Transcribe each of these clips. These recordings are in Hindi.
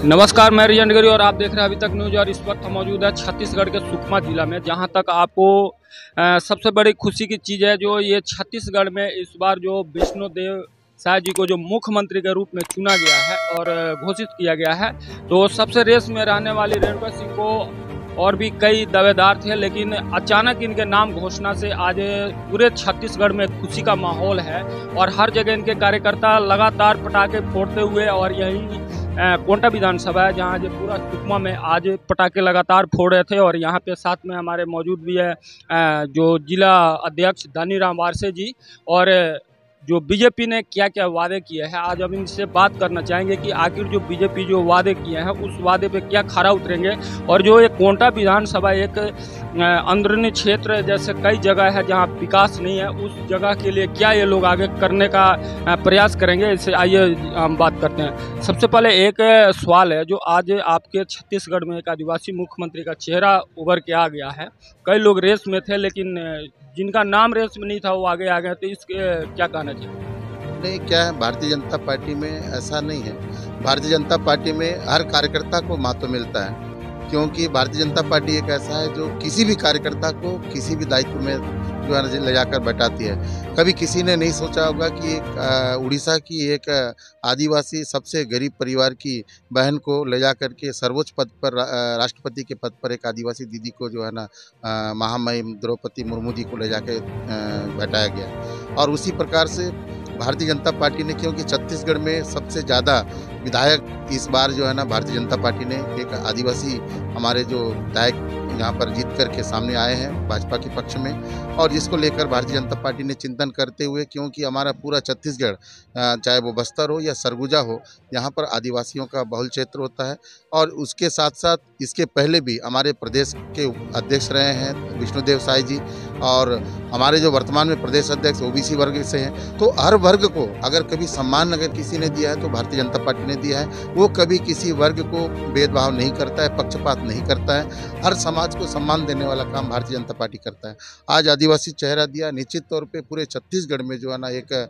नमस्कार, मैं रिजन गिरी और आप देख रहे हैं अभी तक न्यूज। और इस वक्त हम मौजूद है छत्तीसगढ़ के सुकमा जिला में, जहां तक आपको सबसे बड़ी खुशी की चीज़ है जो ये छत्तीसगढ़ में इस बार जो विष्णुदेव साय जी को जो मुख्यमंत्री के रूप में चुना गया है और घोषित किया गया है। तो सबसे रेस में रहने वाली रेणुका सिंह को और भी कई दावेदार थे, लेकिन अचानक इनके नाम घोषणा से आज पूरे छत्तीसगढ़ में खुशी का माहौल है और हर जगह इनके कार्यकर्ता लगातार पटाखे फोड़ते हुए, और यही कोंटा विधानसभा है जहाँ जो पूरा सुकमा में आज पटाखे लगातार फोड़ रहे थे। और यहाँ पे साथ में हमारे मौजूद भी है जो जिला अध्यक्ष दानीराम वारसे जी, और जो बीजेपी ने क्या क्या वादे किए हैं आज हम इनसे बात करना चाहेंगे कि आखिर जो बीजेपी जो वादे किए हैं उस वादे पे क्या खरा उतरेंगे। और जो एक कोंटा विधानसभा एक अंदरूनी क्षेत्र जैसे कई जगह है जहां विकास नहीं है, उस जगह के लिए क्या ये लोग आगे करने का प्रयास करेंगे, इससे आइए हम बात करते हैं। सबसे पहले एक सवाल है, जो आज आपके छत्तीसगढ़ में एक आदिवासी मुख्यमंत्री का चेहरा उभर के आ गया है। कई लोग रेस में थे, लेकिन जिनका नाम रेस में नहीं था वो आगे आ गए, तो इसके क्या कहना चाहिए? नहीं, क्या है, भारतीय जनता पार्टी में ऐसा नहीं है। भारतीय जनता पार्टी में हर कार्यकर्ता को महत्व मिलता है, क्योंकि भारतीय जनता पार्टी एक ऐसा है जो किसी भी कार्यकर्ता को किसी भी दायित्व में जो है ले जाकर बैठाती है। कभी किसी ने नहीं सोचा होगा कि एक उड़ीसा की एक आदिवासी सबसे गरीब परिवार की बहन को ले जा कर के सर्वोच्च पद पर राष्ट्रपति के पद पर एक आदिवासी दीदी को जो है ना महामहिम द्रौपदी मुर्मू जी को ले जाकर बैठाया गया। और उसी प्रकार से भारतीय जनता पार्टी ने, क्योंकि छत्तीसगढ़ में सबसे ज़्यादा विधायक इस बार जो है ना भारतीय जनता पार्टी ने एक आदिवासी हमारे जो विधायक यहाँ पर जीत कर के सामने आए हैं भाजपा के पक्ष में, और जिसको लेकर भारतीय जनता पार्टी ने चिंतन करते हुए, क्योंकि हमारा पूरा छत्तीसगढ़ चाहे वो बस्तर हो या सरगुजा हो, यहाँ पर आदिवासियों का बहुल क्षेत्र होता है। और उसके साथ साथ इसके पहले भी हमारे प्रदेश के अध्यक्ष रहे हैं विष्णुदेव साय जी, और हमारे जो वर्तमान में प्रदेश अध्यक्ष ओबीसी वर्ग से हैं। तो हर वर्ग को अगर कभी सम्मान अगर किसी ने दिया है तो भारतीय जनता पार्टी ने दिया है। वो कभी किसी वर्ग को भेदभाव नहीं करता है, पक्षपात नहीं करता है। हर समाज को सम्मान देने वाला काम भारतीय जनता पार्टी करता है। आज आदिवासी चेहरा दिया, निश्चित तौर पे पूरे छत्तीसगढ़ में जो है ना एक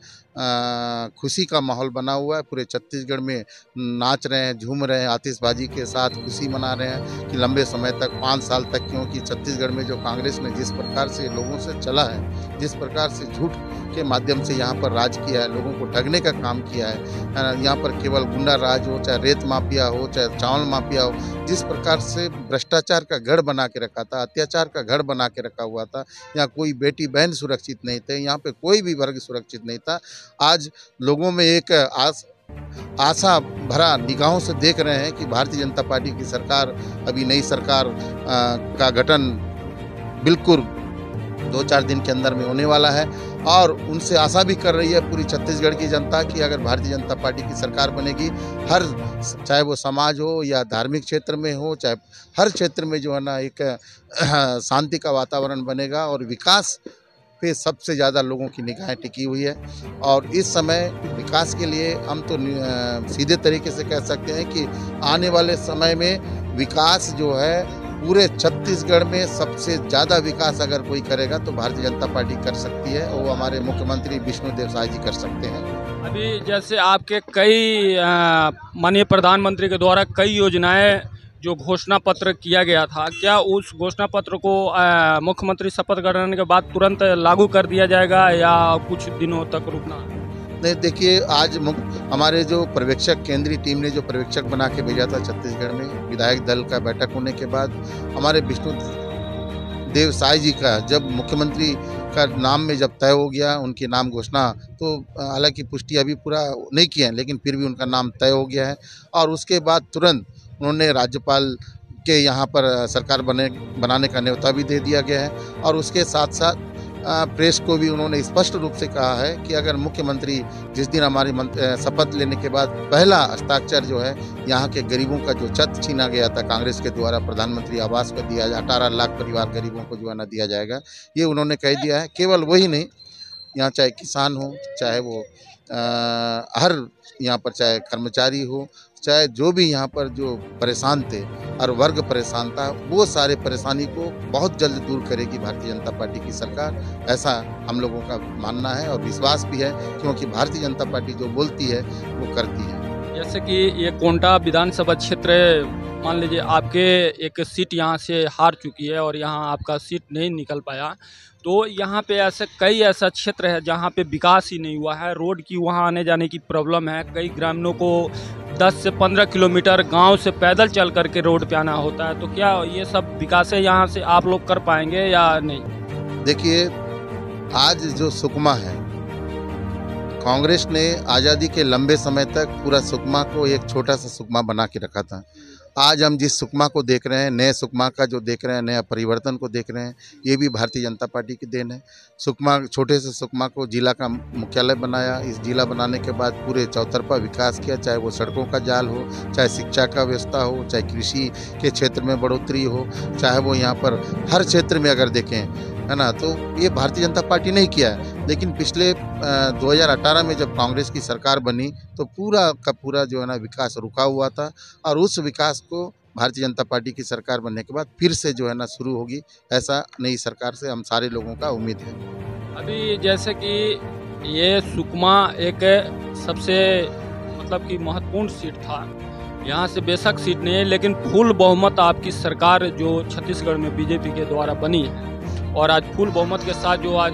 खुशी का माहौल बना हुआ है। पूरे छत्तीसगढ़ में नाच रहे हैं, झूम रहे हैं, आतिशबाजी के साथ खुशी मना रहे हैं कि लंबे समय तक 5 साल तक, क्योंकि छत्तीसगढ़ में जो कांग्रेस ने जिस प्रकार से लोगों से चला है, जिस प्रकार से झूठ के माध्यम से यहाँ पर राज किया है, लोगों को ठगने का काम किया है। यहाँ पर केवल गुंडा राज हो, चाहे रेत माफिया हो, चाहे चावल माफिया हो, जिस प्रकार से भ्रष्टाचार का गढ़ बना के रखा था, अत्याचार का गढ़ बना के रखा हुआ था। यहाँ कोई बेटी बहन सुरक्षित नहीं थे, यहाँ पे कोई भी वर्ग सुरक्षित नहीं था। आज लोगों में एक आशा भरा निगाहों से देख रहे हैं कि भारतीय जनता पार्टी की सरकार, अभी नई सरकार का गठन बिल्कुल 2-4 दिन के अंदर में होने वाला है। और उनसे आशा भी कर रही है पूरी छत्तीसगढ़ की जनता कि अगर भारतीय जनता पार्टी की सरकार बनेगी, हर चाहे वो समाज हो या धार्मिक क्षेत्र में हो, चाहे हर क्षेत्र में जो है ना एक शांति का वातावरण बनेगा और विकास पे सबसे ज़्यादा लोगों की निगाहें टिकी हुई है। और इस समय विकास के लिए हम तो सीधे तरीके से कह सकते हैं कि आने वाले समय में विकास जो है पूरे छत्तीसगढ़ में सबसे ज़्यादा विकास अगर कोई करेगा तो भारतीय जनता पार्टी कर सकती है, और वो हमारे मुख्यमंत्री विष्णुदेव साय जी कर सकते हैं। अभी जैसे आपके कई माननीय प्रधानमंत्री के द्वारा कई योजनाएं जो घोषणा पत्र किया गया था, क्या उस घोषणा पत्र को मुख्यमंत्री शपथ ग्रहण के बाद तुरंत लागू कर दिया जाएगा या कुछ दिनों तक रुकना? नहीं, देखिए, आज हमारे जो पर्यवेक्षक केंद्रीय टीम ने जो पर्यवेक्षक बना के भेजा था छत्तीसगढ़ में, विधायक दल का बैठक होने के बाद हमारे विष्णुदेव साय जी का जब मुख्यमंत्री का नाम में जब तय हो गया, उनकी नाम घोषणा, तो हालांकि पुष्टि अभी पूरा नहीं किया है, लेकिन फिर भी उनका नाम तय हो गया है। और उसके बाद तुरंत उन्होंने राज्यपाल के यहाँ पर सरकार बनाने का न्योता भी दे दिया गया है। और उसके साथ साथ प्रेस को भी उन्होंने स्पष्ट रूप से कहा है कि अगर मुख्यमंत्री जिस दिन हमारी शपथ लेने के बाद पहला हस्ताक्षर जो है यहाँ के गरीबों का जो छत छीना गया था कांग्रेस के द्वारा, प्रधानमंत्री आवास को दिया, 18 लाख परिवार गरीबों को जो है ना दिया जाएगा, ये उन्होंने कह दिया है। केवल वही नहीं, यहाँ चाहे किसान हो, चाहे वो हर यहाँ पर चाहे कर्मचारी हो, चाहे जो भी यहाँ पर जो परेशान थे, हर वर्ग परेशान था, वो सारे परेशानी को बहुत जल्द दूर करेगी भारतीय जनता पार्टी की सरकार। ऐसा हम लोगों का मानना है और विश्वास भी है, क्योंकि भारतीय जनता पार्टी जो बोलती है वो करती है। जैसे कि ये कोंटा विधानसभा क्षेत्र, मान लीजिए आपके एक सीट यहाँ से हार चुकी है और यहाँ आपका सीट नहीं निकल पाया, तो यहाँ पे ऐसे कई ऐसा क्षेत्र है जहाँ पे विकास ही नहीं हुआ है। रोड की वहाँ आने जाने की प्रॉब्लम है। कई ग्रामीणों को 10 से 15 किलोमीटर गांव से पैदल चल करके रोड पे आना होता है। तो क्या ये सब विकास है यहाँ से आप लोग कर पाएंगे या नहीं? देखिए, आज जो सुकमा है, कांग्रेस ने आज़ादी के लंबे समय तक पूरा सुकमा को एक छोटा सा सुकमा बना के रखा था। आज हम जिस सुकमा को देख रहे हैं, नए सुकमा का जो देख रहे हैं, नया परिवर्तन को देख रहे हैं, ये भी भारतीय जनता पार्टी की देन है। सुकमा, छोटे से सुकमा को जिला का मुख्यालय बनाया। इस जिला बनाने के बाद पूरे चौतरफा विकास किया, चाहे वो सड़कों का जाल हो, चाहे शिक्षा का व्यवस्था हो, चाहे कृषि के क्षेत्र में बढ़ोतरी हो, चाहे वो यहाँ पर हर क्षेत्र में अगर देखें, है ना, तो ये भारतीय जनता पार्टी ने किया है। लेकिन पिछले 2018 में जब कांग्रेस की सरकार बनी तो पूरा का पूरा जो है ना विकास रुका हुआ था, और उस विकास को भारतीय जनता पार्टी की सरकार बनने के बाद फिर से जो है ना शुरू होगी, ऐसा नई सरकार से हम सारे लोगों का उम्मीद है। अभी जैसे कि ये सुकमा एक सबसे मतलब कि महत्वपूर्ण सीट था, यहाँ से बेशक सीट नहीं है, लेकिन फुल बहुमत आपकी सरकार जो छत्तीसगढ़ में बीजेपी के द्वारा बनी है, और आज फुल बहुमत के साथ जो आज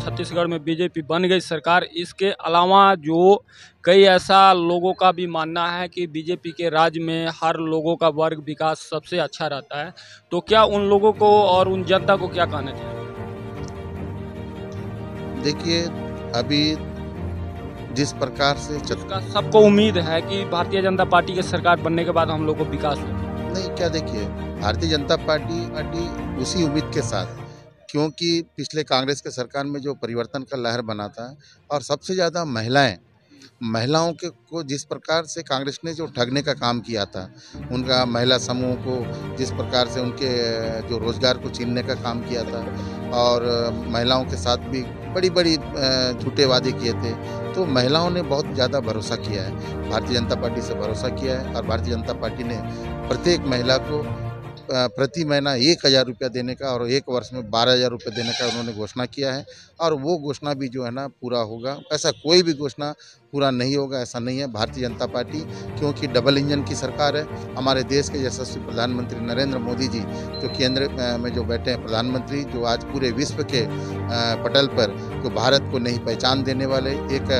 छत्तीसगढ़ में बीजेपी बन गई सरकार, इसके अलावा जो कई ऐसा लोगों का भी मानना है कि बीजेपी के राज्य में हर लोगों का वर्ग विकास सबसे अच्छा रहता है, तो क्या उन लोगों को और उन जनता को क्या कहना चाहिए? देखिए, अभी जिस प्रकार से उसका सबको उम्मीद है कि भारतीय जनता पार्टी की सरकार बनने के बाद हम लोग को विकास हो। नहीं, क्या देखिए, भारतीय जनता पार्टी उसी उम्मीद के साथ, क्योंकि पिछले कांग्रेस के सरकार में जो परिवर्तन का लहर बना था, और सबसे ज़्यादा महिलाओं के को जिस प्रकार से कांग्रेस ने जो ठगने का काम किया था, उनका महिला समूह को जिस प्रकार से उनके जो रोज़गार को छीनने का काम किया था, और महिलाओं के साथ भी बड़ी बड़ी झूठे वादे किए थे, तो महिलाओं ने बहुत ज़्यादा भरोसा किया है, भारतीय जनता पार्टी से भरोसा किया है। और भारतीय जनता पार्टी ने प्रत्येक महिला को प्रति महीना 1,000 रुपया देने का और 1 वर्ष में 12,000 रुपये देने का उन्होंने घोषणा किया है, और वो घोषणा भी जो है ना पूरा होगा। ऐसा कोई भी घोषणा पूरा नहीं होगा, ऐसा नहीं है। भारतीय जनता पार्टी, क्योंकि डबल इंजन की सरकार है, हमारे देश के यशस्वी प्रधानमंत्री नरेंद्र मोदी जी जो केंद्र में जो बैठे हैं प्रधानमंत्री, जो आज पूरे विश्व के पटल पर जो भारत को नई पहचान देने वाले, एक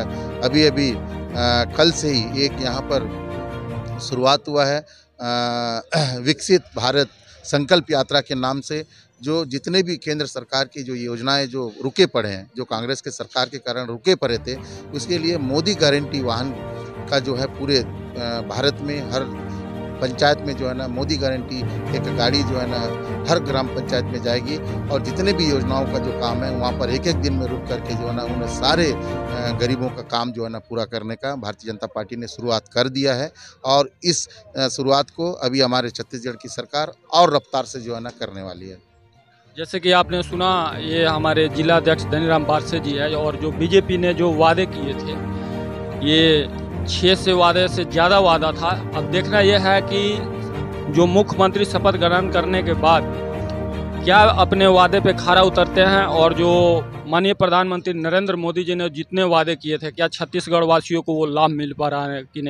अभी कल से ही एक यहाँ पर शुरुआत हुआ है विकसित भारत संकल्प यात्रा के नाम से, जो जितने भी केंद्र सरकार की जो योजनाएं जो रुके पड़े हैं, जो कांग्रेस के सरकार के कारण रुके पड़े थे, उसके लिए मोदी गारंटी वाहन का जो है पूरे भारत में हर पंचायत में जो है ना मोदी गारंटी एक गाड़ी जो है ना हर ग्राम पंचायत में जाएगी, और जितने भी योजनाओं का जो काम है वहाँ पर एक दिन में रुक करके जो है ना उन्हें सारे गरीबों का काम जो है ना पूरा करने का भारतीय जनता पार्टी ने शुरुआत कर दिया है। और इस शुरुआत को अभी हमारे छत्तीसगढ़ की सरकार और रफ्तार से जो है ना करने वाली है। जैसे कि आपने सुना, ये हमारे जिला अध्यक्ष धनीराम बारसे जी है, और जो बीजेपी ने जो वादे किए थे, ये 6 से वादे से ज़्यादा वादा था। अब देखना यह है कि जो मुख्यमंत्री शपथ ग्रहण करने के बाद क्या अपने वादे पे खरा उतरते हैं, और जो माननीय प्रधानमंत्री नरेंद्र मोदी जी ने जितने वादे किए थे, क्या छत्तीसगढ़ वासियों को वो लाभ मिल पा रहा है कि नहीं।